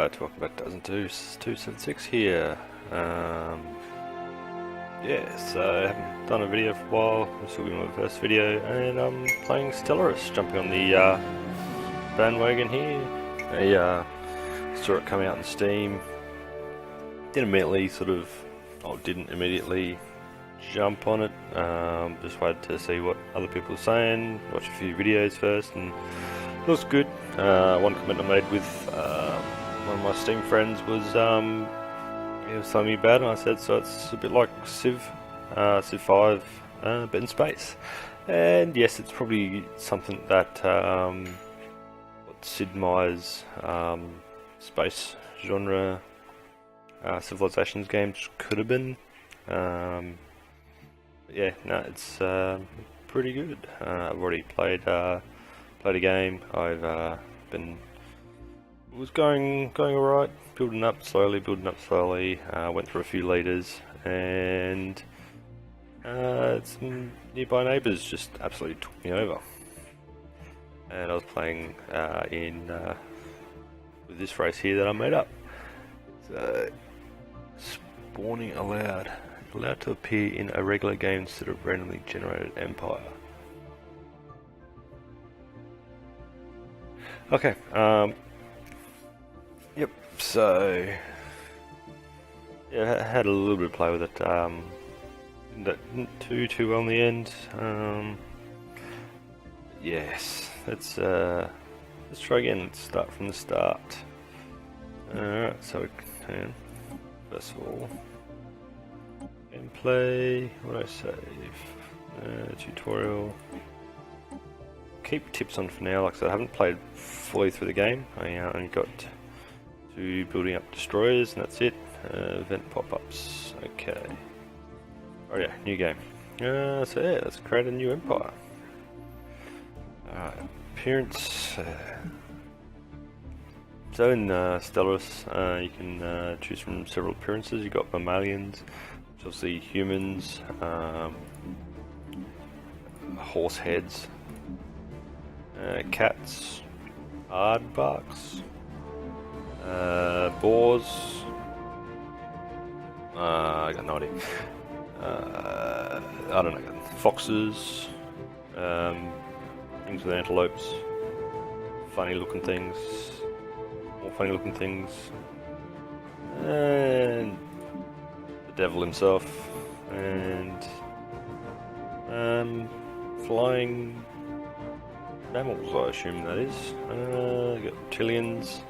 talk about Dozen 276 here. Yeah, so I haven't done a video for a while. This will be my first video, and I'm playing Stellaris, jumping on the bandwagon here. I saw it come out in Steam. Didn't immediately jump on it. Just waited to see what other people were saying, watch a few videos first, and it was good. One comment I made with one of my Steam friends was he was telling me about it, and I said, so it's a bit like Civ 5, but in space. And yes, it's probably something that what Sid Meier's space genre civilizations games could have been. Yeah, no, it's pretty good. I've already played a game. It was going alright, building up slowly. Went through a few leaders, and some nearby neighbours just absolutely took me over. And I was playing with this race here that I made up. So, spawning allowed to appear in a regular game instead of randomly generated empire. Okay, yep, so yeah, I had a little bit of play with it. Didn't too well in the end. Yes, let's try again. Let's start from the start. Alright, so we can first of all gameplay. What do I save? Tutorial. Keep tips on for now. Like I said, I haven't played fully through the game. I only got to building up destroyers, and that's it. Event pop-ups. Okay. Oh yeah, new game. So yeah, let's create a new empire. Appearance. So in Stellaris, you can choose from several appearances. You've got mammalians, which obviously humans, horse heads, cats, aardvarks, boars, I got no idea, I don't know, foxes, things with antelopes, funny looking things, more funny looking things, and the devil himself, and flying mammals, I assume that is. You got reptilians.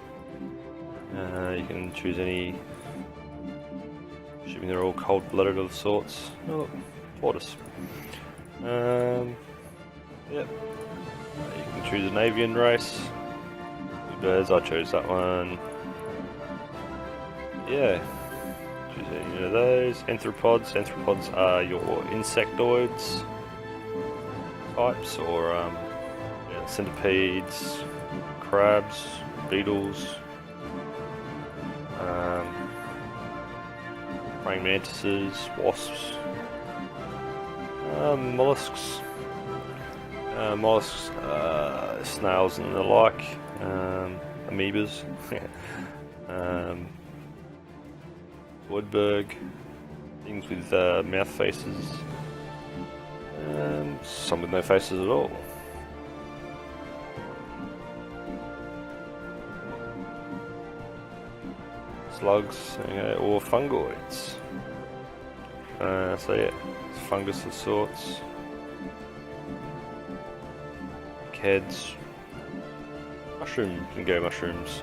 You can choose any, assuming they're all cold-blooded of sorts. Oh, tortoise. Yep. You can choose an avian race. Birds, I chose that one. Yeah. Choose any of those. Arthropods. Arthropods are your insectoids types, or centipedes, crabs, beetles, praying mantises, wasps, mollusks, snails and the like, amoebas, woodberg, things with mouth faces, some with no faces at all. Slugs, or fungoids. So yeah, fungus of sorts. Heads. Mushrooms, you can go mushrooms.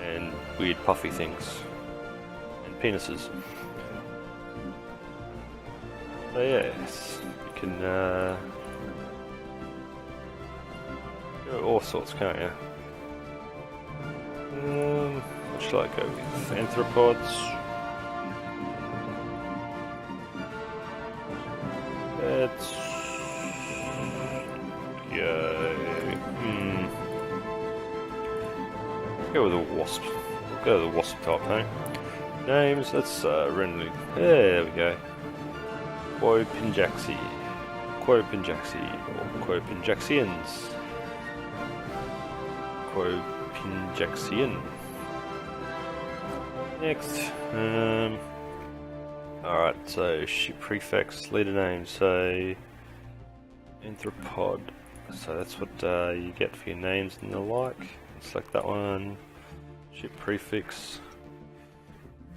And weird puffy things. And penises. So yes, you can go all sorts, can't you? What should I go with? Arthropods. Let's go with a wasp. We'll go with a wasp type, hey? Names, let's randomly. There we go. Qopinjaxi, or Qopinjaxians. Qopinjaxian. Next, alright, so ship prefix, leader name, so Arthropod, so that's what you get for your names and the like. Select that one, ship prefix,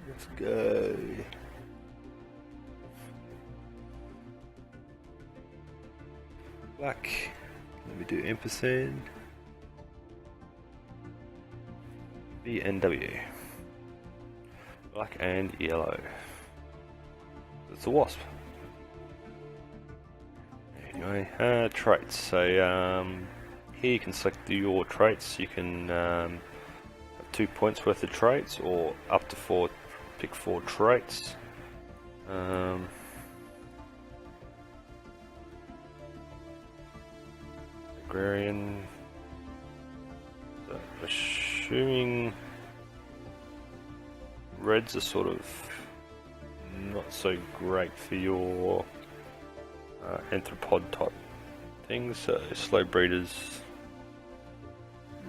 let's go. Black, let me do ampersand, BNW. Black and yellow. It's a wasp. Anyway, traits. So here you can select your traits. You can have 2 points worth of traits, or up to 4. Pick 4 traits. Agrarian. So assuming reds are sort of not so great for your arthropod type things, so slow breeders.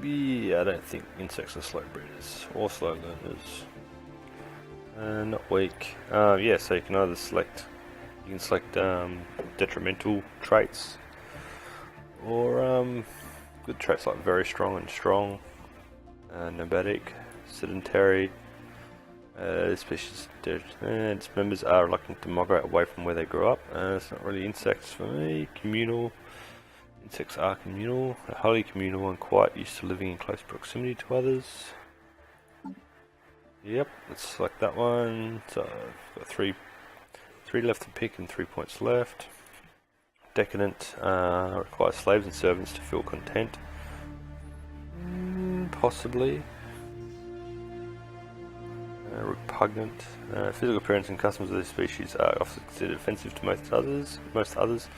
Yeah, I don't think insects are slow breeders or slow learners. Not weak. Yeah, so you can either select, detrimental traits, or good traits like very strong and strong, nomadic, sedentary. This species, its members are reluctant to migrate away from where they grew up. It's not really insects for me. Communal. Insects are communal, highly communal and quite used to living in close proximity to others. Yep, let's select that one. So I've got three left to pick and 3 points left. Decadent, requires slaves and servants to feel content. Possibly. Repugnant. Physical appearance and customs of this species are often considered offensive to most others.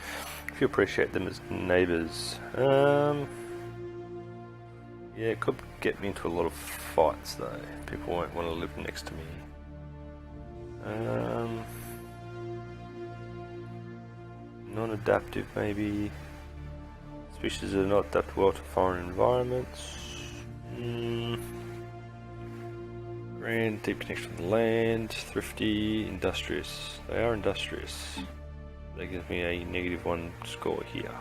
If you appreciate them as neighbours. Yeah, it could get me into a lot of fights though. People won't want to live next to me. Non-adaptive maybe. Species that are not adapt well to foreign environments. Grand, deep connection with the land, thrifty, industrious. They are industrious. That gives me a -1 score here.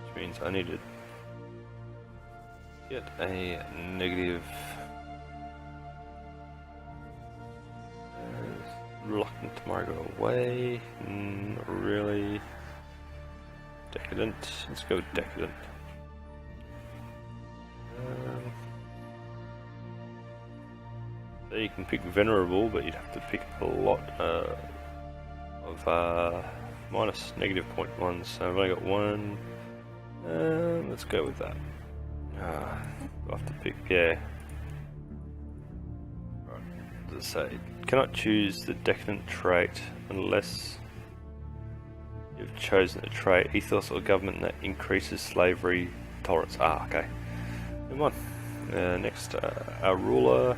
Which means I need to get a negative. Reluctant to migrate away. Not really. Decadent. Let's go with decadent. So you can pick venerable, but you'd have to pick a lot of minus -0.1. So I've only got one. Let's go with that. I'll have to pick, yeah. Right, as I say, cannot choose the decadent trait unless you've chosen a trait, ethos or government that increases slavery tolerance. Okay. Come on. Next, our ruler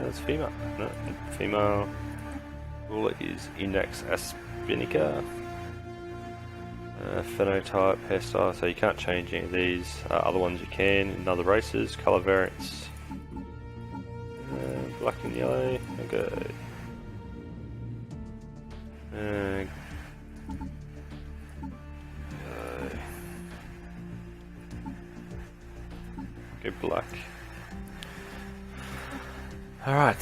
is female. No, female ruler is Index aspinica. Phenotype, hairstyle, so you can't change any of these. Other ones you can in other races. Color variants. Black and yellow. Okay. Go black. Alright,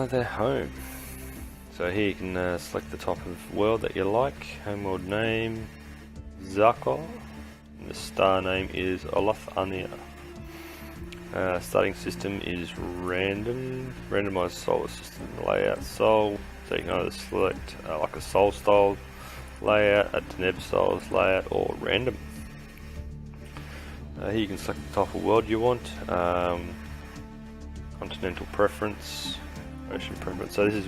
they're home. So here you can select the type of world that you like. Homeworld name, Zakor. And the star name is Olathania. Starting system is random. Randomized solar system layout sol. So you can either select like a sol style layout, a Deneb style layout, or random. Here you can select the type of world you want. Continental preference, ocean preference. So this is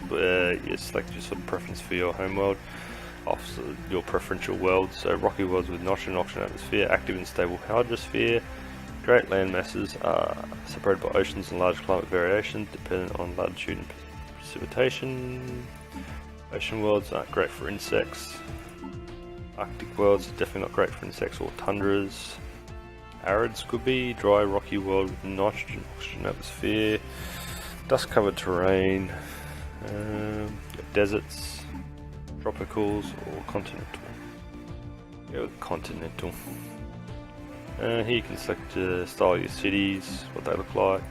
you select your sort of preference for your home world, off your preferential world. So rocky worlds with nitrogen oxygen atmosphere, active and stable hydrosphere. Great land masses are separated by oceans and large climate variation dependent on latitude and precipitation. Ocean worlds aren't great for insects. Arctic worlds are definitely not great for insects or tundras. Arids could be. Dry rocky world with nitrogen oxygen atmosphere. dust-covered terrain, deserts, tropicals, or continental. Go with continental. Here you can select the style of your cities, what they look like.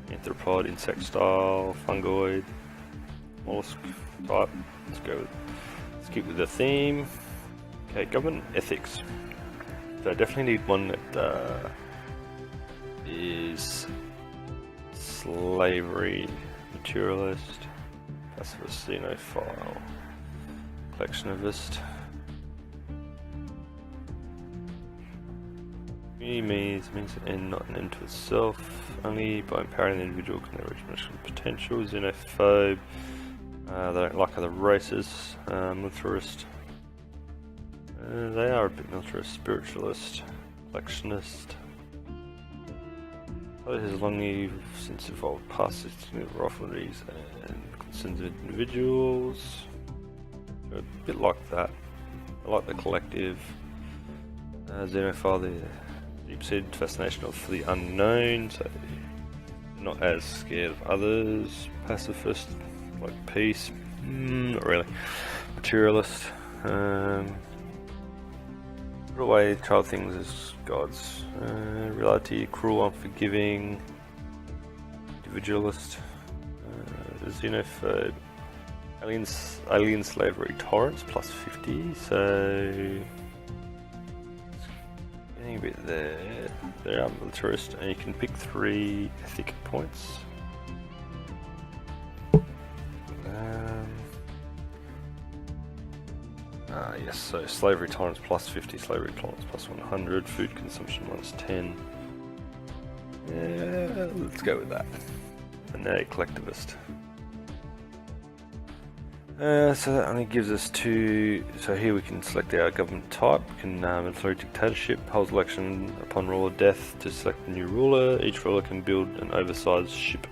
Arthropod, insect style, fungoid, mollusk type. Let's keep with the theme. Okay, government ethics. So I definitely need one that is slavery, materialist, pacifist, xenophile, collectionist. Means an end, not an end to itself. Only by empowering the individual can they reach maximum potential. Xenophobe. They don't like other races. Militarist. They are a bit militarist. Spiritualist. Collectionist. It has long since evolved past its rivalries and concerns of individuals. So a bit like that. I like the collective. Xenophile, the deep-seated fascination for the unknown, so not as scared of others. Pacifist, like peace, not really. Materialist, put away child things as gods. Reality, cruel, unforgiving. Individualist, xenophobe. Alien slavery tolerance plus 50, so a bit there. There are militarist, and you can pick 3 ethic points. Yes, so slavery tolerance plus 50, slavery tolerance plus 100, food consumption minus 10. Yeah, let's go with that. And now collectivist. So that only gives us 2. So here we can select our government type. We can military dictatorship, holds election upon royal death to select a new ruler. Each ruler can build an oversized ship.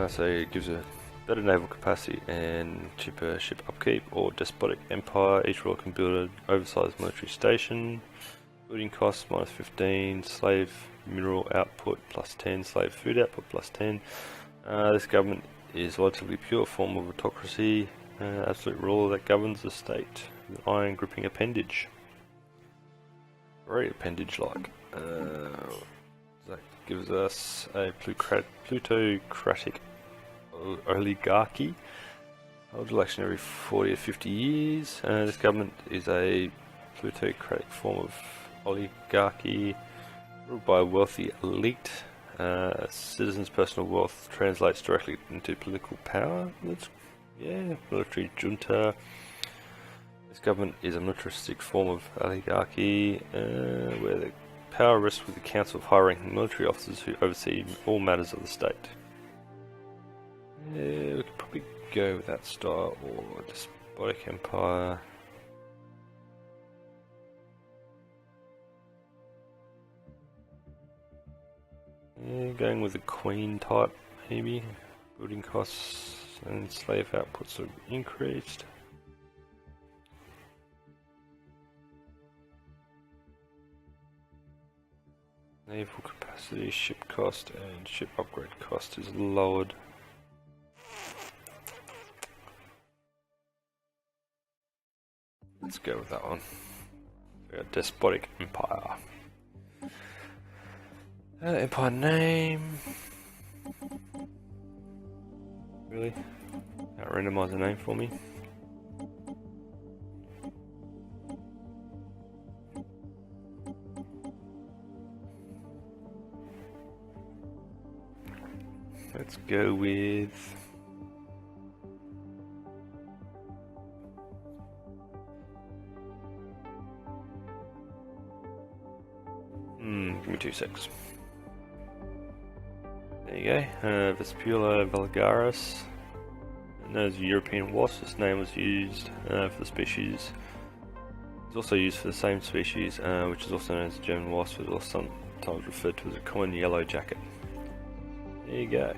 So it gives a better naval capacity and cheaper ship upkeep. Or despotic empire. Each ruler can build an oversized military station. Building costs minus 15. Slave mineral output plus 10. Slave food output plus 10. This government is a relatively pure form of autocracy, absolute ruler that governs the state, with an iron gripping appendage. Very appendage-like. That gives us a plutocratic oligarchy. Holds election every 40 or 50 years. This government is a plutocratic form of oligarchy, ruled by a wealthy elite. Citizens' personal wealth translates directly into political power. Military junta. This government is a militaristic form of oligarchy, where the power rests with the council of high-ranking military officers who oversee all matters of the state. We could probably go with that style, or despotic empire. Going with the queen type, maybe. Building costs and slave outputs are increased. Naval capacity, ship cost, and ship upgrade cost is lowered. Let's go with that one. We got despotic empire. Empire name. Really? Can't randomize a name for me. Let's go with give me 2 secs. There you go, Vespula Vulgaris, known as European wasp. This name was used for the species. It's also used for the same species, which is also known as German wasp, but also sometimes referred to as a common yellow jacket. There you go.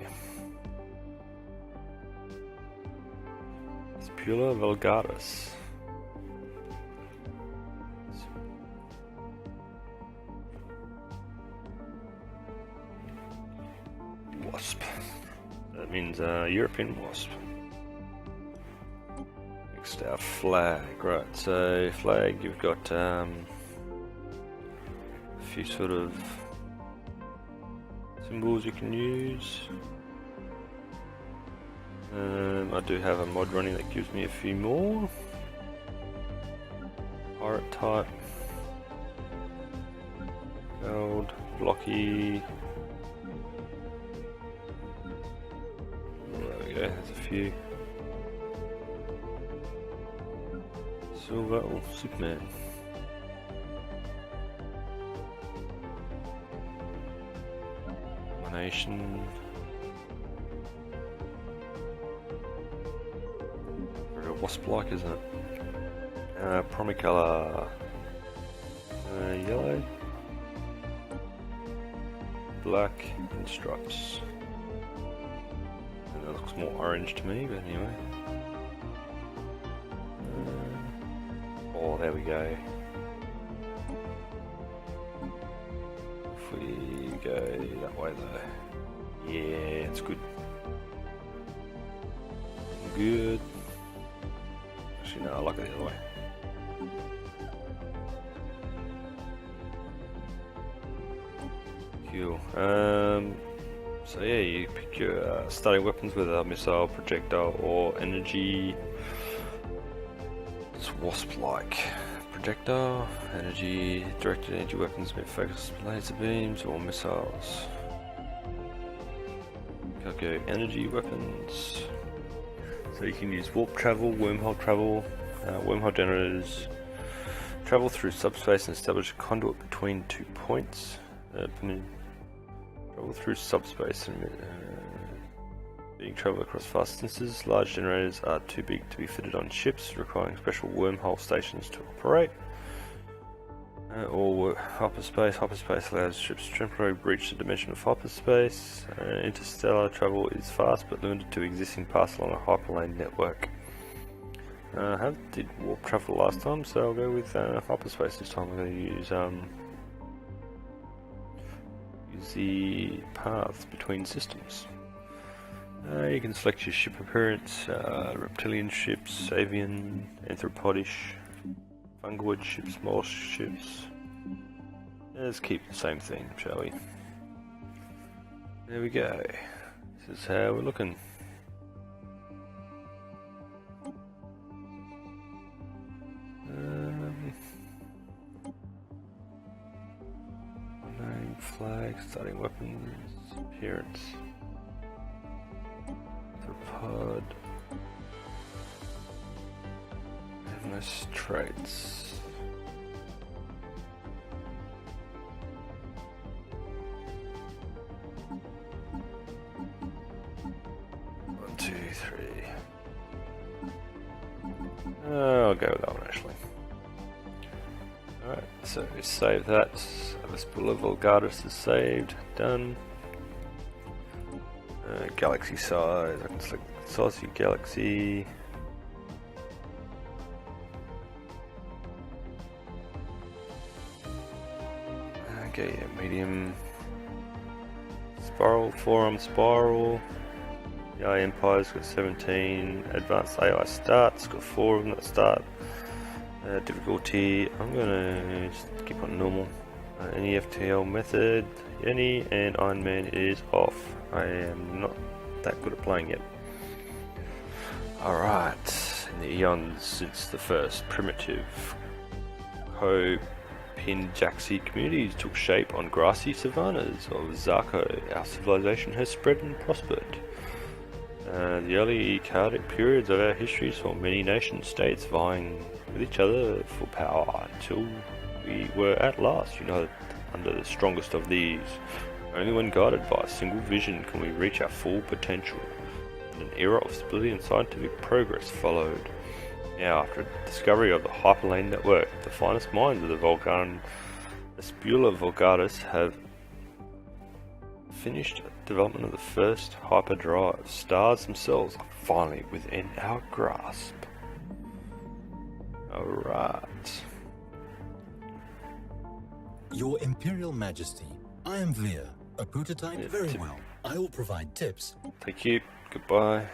Vespula Vulgaris. one's a European Wasp. Next, our flag. Right, so flag, you've got a few sort of symbols you can use. I do have a mod running that gives me a few more. Pirate type. Gold, blocky. There we go, there's a few. Silver or Superman. Nation. Very wasp-like, isn't it? Primary colour yellow, black, and stripes. And that looks more orange to me, but anyway. Oh, there we go. If we go that way though. Yeah, it's good. Good. Actually, no, I like it the other way. Cool. So yeah, you pick your starting weapons with a missile, projectile, or energy. It's wasp-like. Projectile, energy, directed energy weapons with focused laser beams or missiles. Okay, energy weapons. So you can use warp travel, wormhole generators, travel through subspace and establish a conduit between 2 points. Travel through subspace and being travel across vast distances. Large generators are too big to be fitted on ships, requiring special wormhole stations to operate. Or hyperspace. Hyperspace allows ships to temporarily breach the dimension of hyperspace. Interstellar travel is fast but limited to existing paths along a hyperlane network. I did warp travel last time, so I'll go with hyperspace this time. I'm going to use the paths between systems. You can select your ship appearance, reptilian ships, avian, anthropodish, fungoid ships, mollusk ships. Let's keep the same thing, shall we? There we go. This is how we're looking. Name, flag, starting weapons, appearance. Arthropod. Have nice traits. One, two, three. I'll go with that one actually. Alright, so we save that. Vespula Vulgaris is saved. Done. Galaxy size. I can select the size of your galaxy. Okay, yeah, medium. Spiral, forearm spiral. The AI Empire's got 17. Advanced AI starts, got 4 of them that start. Difficulty, I'm gonna just keep on normal. Any FTL method, any, and Iron Man is off. I am not that good at playing yet. Alright, in the eons since the first primitive Qopinjaxi communities took shape on grassy savannas of Zarko, our civilization has spread and prospered. The early chaotic periods of our history saw many nation-states vying with each other for power until we were at last united under the strongest of these. Only when guided by a single vision can we reach our full potential, and an era of stability and scientific progress followed. Now, after the discovery of the hyperlane network, the finest minds of the Vulcan Vespula Vulgaris have finished development of the first hyperdrive. Stars themselves are finally within our grasp. Alright. Your Imperial Majesty, I am Veer, a prototype. Very well. I will provide tips. Thank you. goodbye.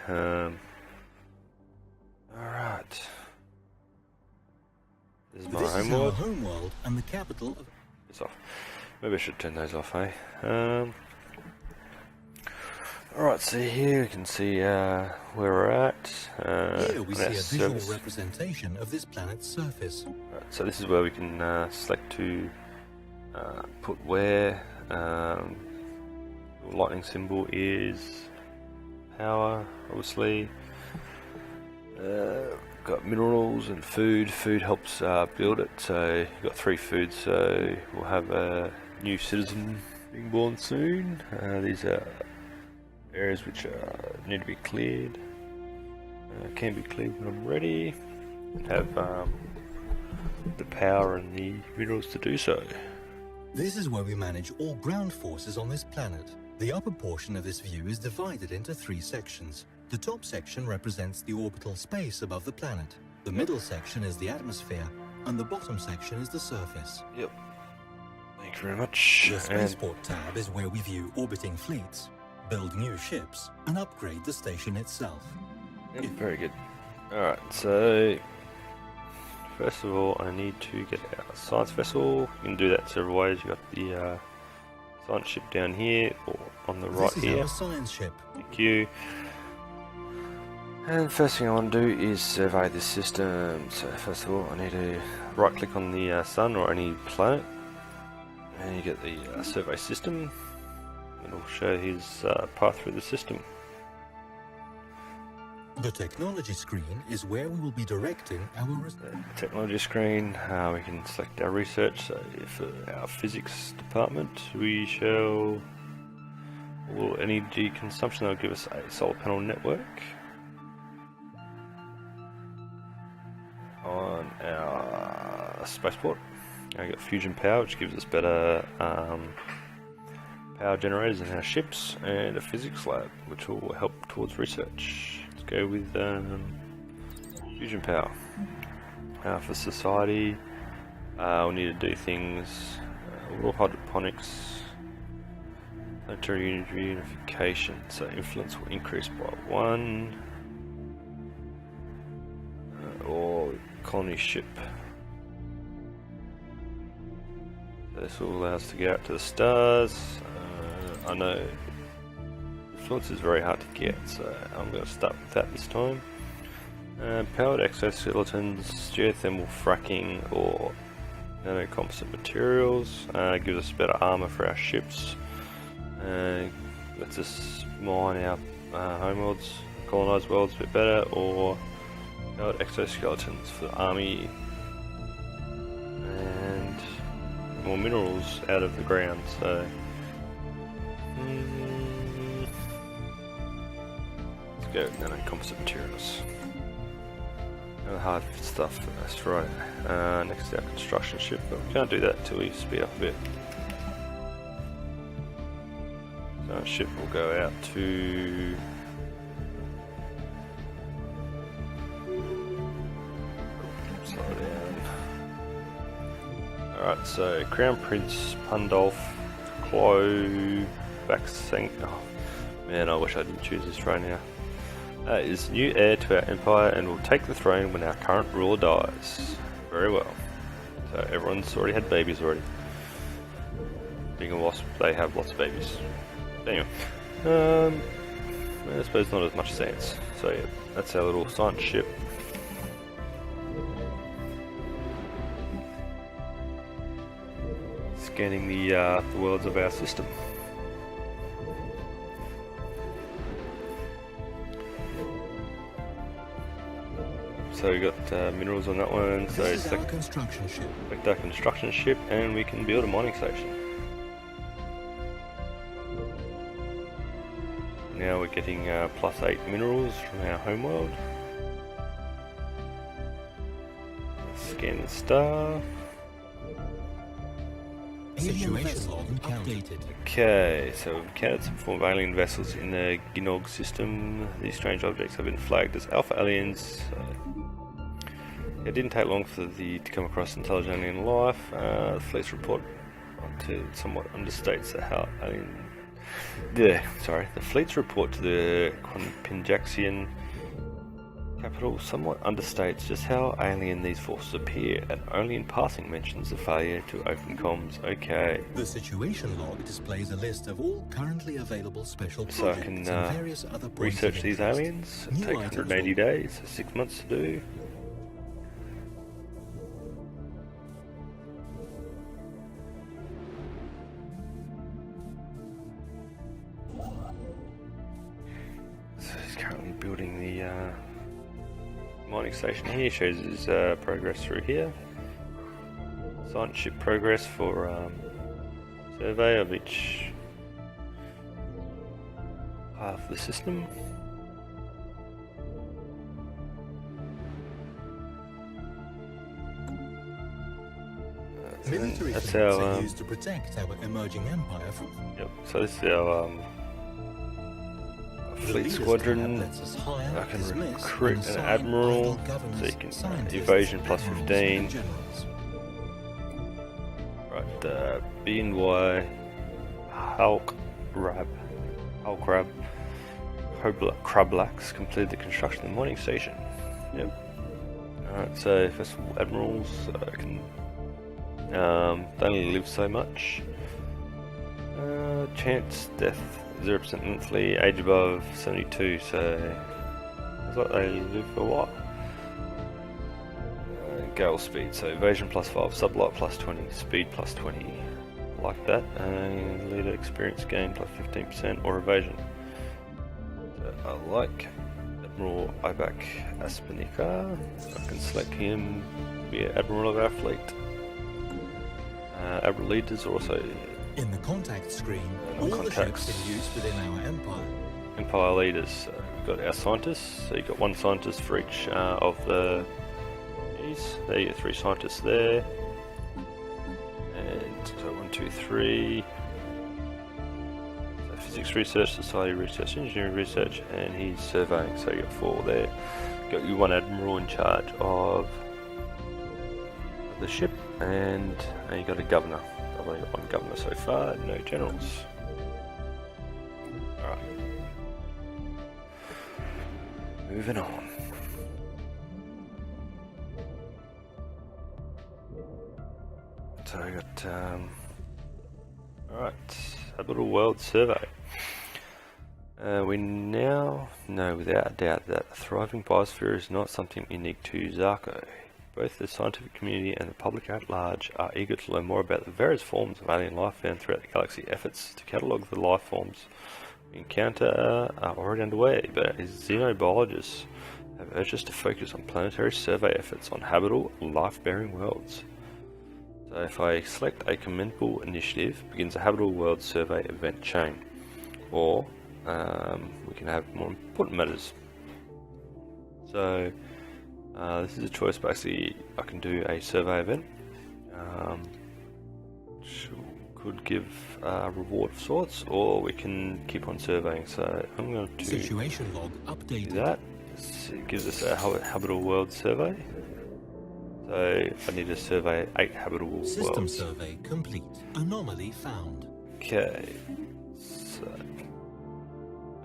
Alright. This is my This is our homeworld. homeworld and the capital of... It's off. Maybe I should turn those off, eh? Alright, so here we can see where we're at. Here we see on a our visual surface. representation of this planet's surface. Right, so this is where we can select to put where. The lightning symbol is power, obviously. Got minerals and food. Food helps build it. So you've got 3 foods. So we'll have a new citizen being born soon. These are areas which need to be cleared. Can be cleared when I'm ready. Have the power and the minerals to do so. This is where we manage all ground forces on this planet. The upper portion of this view is divided into 3 sections. The top section represents the orbital space above the planet. The middle section is the atmosphere, and the bottom section is the surface. Yep. Thank you very much. The spaceport tab is where we view orbiting fleets, build new ships, and upgrade the station itself. Yep, very good. Alright, so first of all I need to get our science vessel. You can do that several ways. You've got the science ship down here, or on the right This is here. our science ship. Thank you. And first thing I want to do is survey this system. So first of all I need to right click on the sun or any planet, and you get the survey system. It'll show his path through the system. The technology screen is where we will be directing our Technology screen, we can select our research. So for our physics department we shall, or energy consumption, that'll give us a solar panel network. On our spaceport I got fusion power, which gives us better power generators in our ships, and a physics lab which will help towards research. Let's go with fusion power. For society, we'll need to do things, little hydroponics, planetary unification, so influence will increase by 1, or colony ship. This will allow us to get out to the stars. I know influence is very hard to get, so I'm going to start with that this time. Powered exoskeletons, geothermal fracking, or nanocomposite materials. Gives us better armor for our ships. Lets us mine our homeworlds, colonized worlds a bit better, or powered exoskeletons for the army, and more minerals out of the ground. So let's go with nanocomposite materials. No hard stuff first, right? Next to our construction ship, but we can't do that until we speed up a bit. So our ship will go out to Alright, so Crown Prince Pandolf Qopinjaxi. Oh man, I wish I didn't choose this right now. Is new heir to our empire and will take the throne when our current ruler dies. Very well. So everyone's already had babies already. Being a wasp, they have lots of babies. Anyway, I suppose not as much sense. So yeah, that's our little science ship. Scanning the worlds of our system. So we got minerals on that one. So This is our select construction ship. our construction ship, and we can build a mining station. Now we're getting +8 minerals from our homeworld. Scan the star. Situation log updated. Okay, so we've encountered some form of alien vessels in the Ginog system. These strange objects have been flagged as alpha aliens. It didn't take long for to come across intelligent alien life. The fleet's report somewhat understates how alien The fleet's report to the Qopinjaxian capital somewhat understates just how alien these forces appear, and only in passing mentions the failure to open comms. Okay. The situation log displays a list of all currently available special So I projects can and various other points research of these interest. aliens. New Take items 180 days, so 6 months to do. So he's currently building the mining station here. Shows his progress through here. Science ship progress for survey of each part of the system. Military That's fleets our, are used to protect our emerging empire from Yep, so this is our the fleet Leaders squadron. tab lets us hire, I can dismiss, recruit and an assign admiral, idle governors, so you can scientists, evasion plus admirals, 15. and generals. Right, B&Y, Hulkrab, Crublux completed the construction of the mining station. Yep. Alright, so first admirals can they only live so much. Chance death 0% monthly, age above 72, so looks like they live for a while. Gale speed, so evasion plus 5, sublight plus 20, speed plus 20, like that, and leader experience gain plus 15% or evasion. So I like Admiral Ibak Aspanica, I can select him to be Admiral of our fleet. Admiral leaders are also In the contact screen, all the contacts. ships in use within our empire. Empire leaders. We've got our scientists, so you've got one scientist for each of the these. There you go, 3 scientists there. And so 1, 2, 3. So physics research, society research, engineering research, and he's surveying, so you got 4 there. Got you one admiral in charge of the ship, and you got a governor. I've only got one governor so far, no generals. Alright. Moving on. So I got, alright, Habitable World Survey. We now know without a doubt that a thriving biosphere is not something unique to Zarko. Both the scientific community and the public at large are eager to learn more about the various forms of alien life found throughout the galaxy. Efforts to catalogue the life forms we encounter are already underway, but xenobiologists have urged us to focus on planetary survey efforts on habitable, life-bearing worlds. So if I select a commendable initiative, begins a habitable world survey event chain, or we can have more important matters. So this is a choice. Basically, I can do a survey event, which could give a reward of sorts, or we can keep on surveying. So I'm going to Situation log do updated. that. It gives us a habitable world survey. So I need to survey 8 habitable System worlds. survey complete. Anomaly found. Okay, so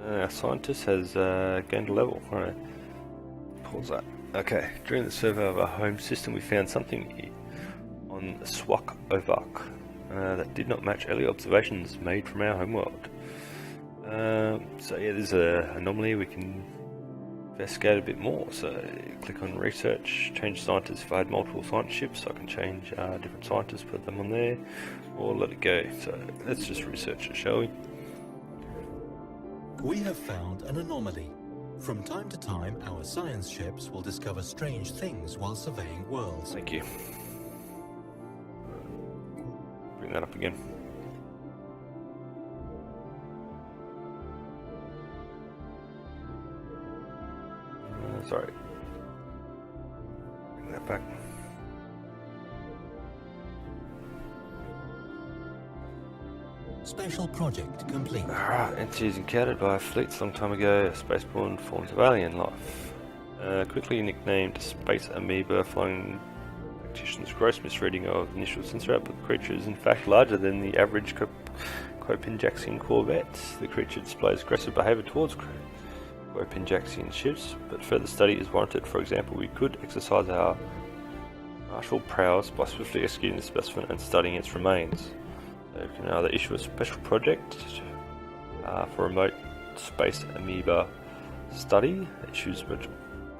our scientist has gained a level. Alright, pause that. Okay, during the survey of our home system, we found something on Swak Ovak that did not match early observations made from our homeworld. So yeah, there's an anomaly. We can investigate a bit more. So click on research, change scientists. If I had multiple science ships, I can change different scientists, put them on there, or let it go. So let's just research it, shall we? We have found an anomaly. From time to time, our science ships will discover strange things while surveying worlds. Thank you. Bring that up again. Sorry. Bring that back. Special project complete. Alright, entities encountered by fleets a long time ago, spaceborne forms of alien life. Quickly nicknamed space amoeba, flying practitioners' gross misreading of initial sensor output. Creatures in fact larger than the average Qopinjaxi corvettes. The creature displays aggressive behaviour towards Qopinjaxi ships, but further study is warranted. For example, we could exercise our martial prowess by swiftly executing the specimen and studying its remains. So we can either issue a special project for remote space amoeba study, issues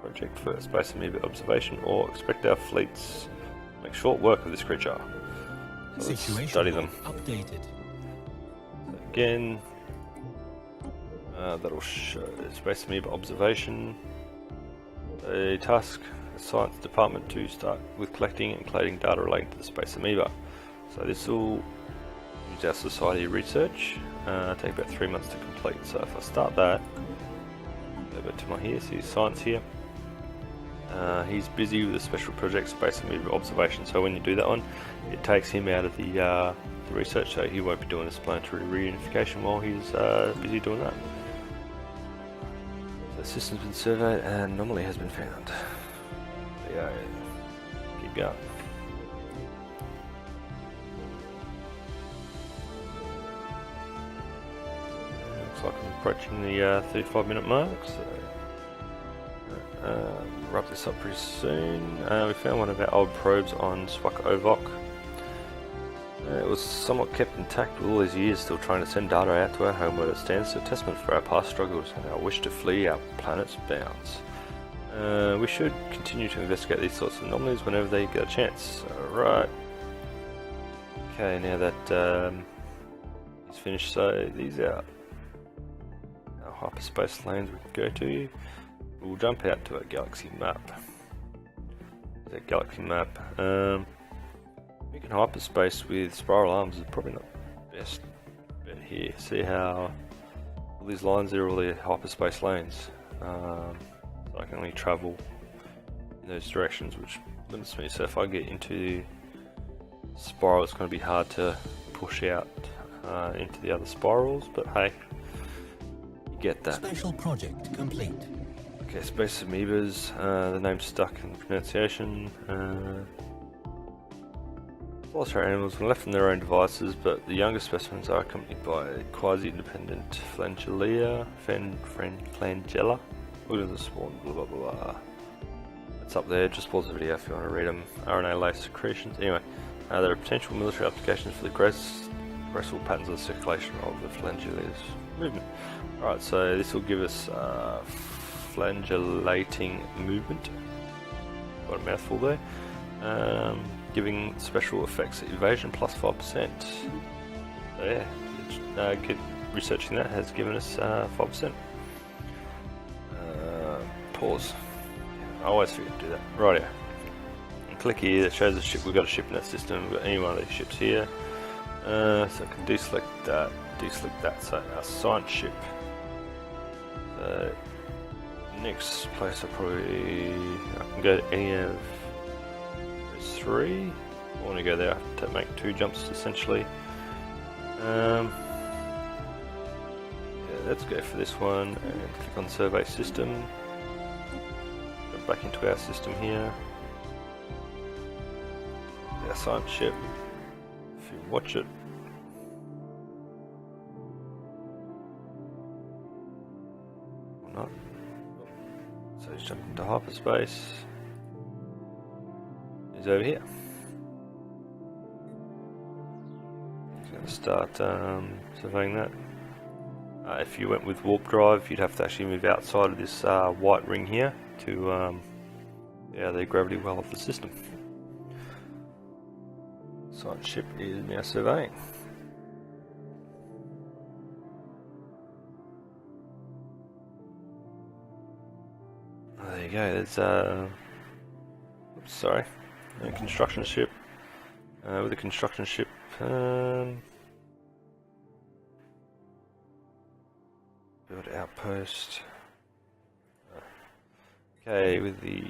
project for space amoeba observation, or expect our fleets to make short work of this creature. So let's study them. Updated. So again, that'll show space amoeba observation. A task, the science department to start with collecting and collating data relating to the space amoeba. So this will use our society research. Take about 3 months to complete. So if I start that, go back to my here, see science here. He's busy with a special project, space amoeba observation. So when you do that one, it takes him out of the research, so he won't be doing this planetary reunification while he's busy doing that. So the system's been surveyed and anomaly has been found. Yeah, keep going. Looks like I'm approaching the 35-minute mark, so wrap this up pretty soon. We found one of our old probes on Swak. It was somewhat kept intact with all these years, still trying to send data out to our homeworld. It stands as a testament for our past struggles and our wish to flee our planet's bounds. We should continue to investigate these sorts of anomalies whenever they get a chance. Alright. Okay, now that he's finished, so these are our hyperspace lanes we can go to. We'll jump out to a galaxy map. There's a galaxy map. Making hyperspace with spiral arms is probably not the best bet here. See how all these lines there are all the hyperspace lanes. So I can only travel in those directions, which limits me. So if I get into spiral, it's going to be hard to push out into the other spirals, but hey, you get that. Special project complete. Okay, space amoebas, the name's stuck in pronunciation. Solitary animals were left in their own devices, but the younger specimens are accompanied by quasi-independent flangella. Look at the spawn, blah blah blah. It's up there, just pause the video if you want to read them. RNA-laced secretions. Anyway, there are potential military applications for the graceful patterns of the circulation of the flagella's movement. Alright, so this will give us flagellating movement. Got a mouthful there. Giving special effects evasion plus 5%. So yeah, researching that has given us 5%. Pause. I always forget to do that. Right here. And click here, that shows the ship. We've got a ship in that system. We've got any one of these ships here. So I can deselect that. So our science ship. So next place I can go to any of those three. I want to go there. I have to make 2 jumps essentially. Yeah, let's go for this one and click on survey system. Go back into our system here. Our science ship. If you watch it. Or not. So he's jumping into hyperspace. He's over here. He's going to start surveying that. If you went with warp drive, you'd have to actually move outside of this white ring here to the gravity well of the system. Science ship is now surveying. There you go. There's oops, sorry, a construction ship. With a construction ship. Build outpost. Okay, with the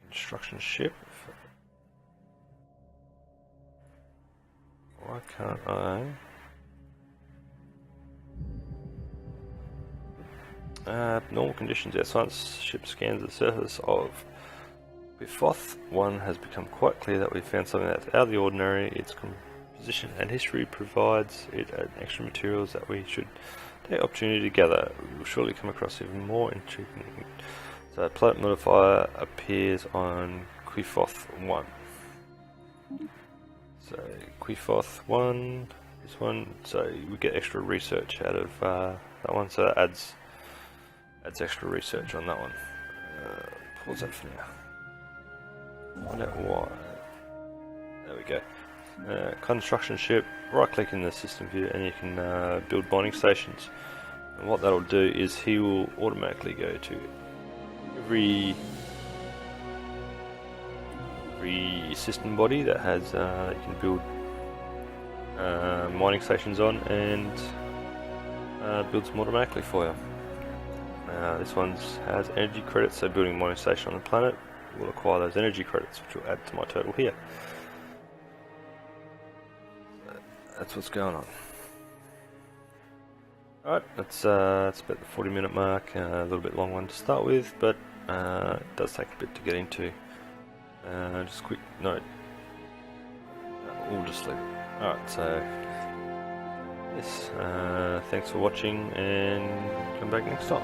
construction ship. Why can't I? Normal conditions. Our science ship scans the surface of Bifoth 1 has become quite clear that we found something that's out of the ordinary. Its position and history provides it extra materials that we should take opportunity to gather. We will surely come across even more intriguing. So planet modifier appears on Qopinjaxi 1. So Qopinjaxi 1, this one, so we get extra research out of that one, so that adds extra research on that one. Pause that for now. Find out why. There we go. Construction ship, right click in the system view and you can build bonding stations. And what that'll do is he will automatically go to every system body that has you can build mining stations on, and builds them automatically for you. This one has energy credits, so building a mining station on the planet will acquire those energy credits, which will add to my total here. That's what's going on. Alright, that's about the 40-minute mark, a little bit long one to start with, but it does take a bit to get into. Just a quick note, we'll just leave it. Alright, so yes, thanks for watching and come back next time.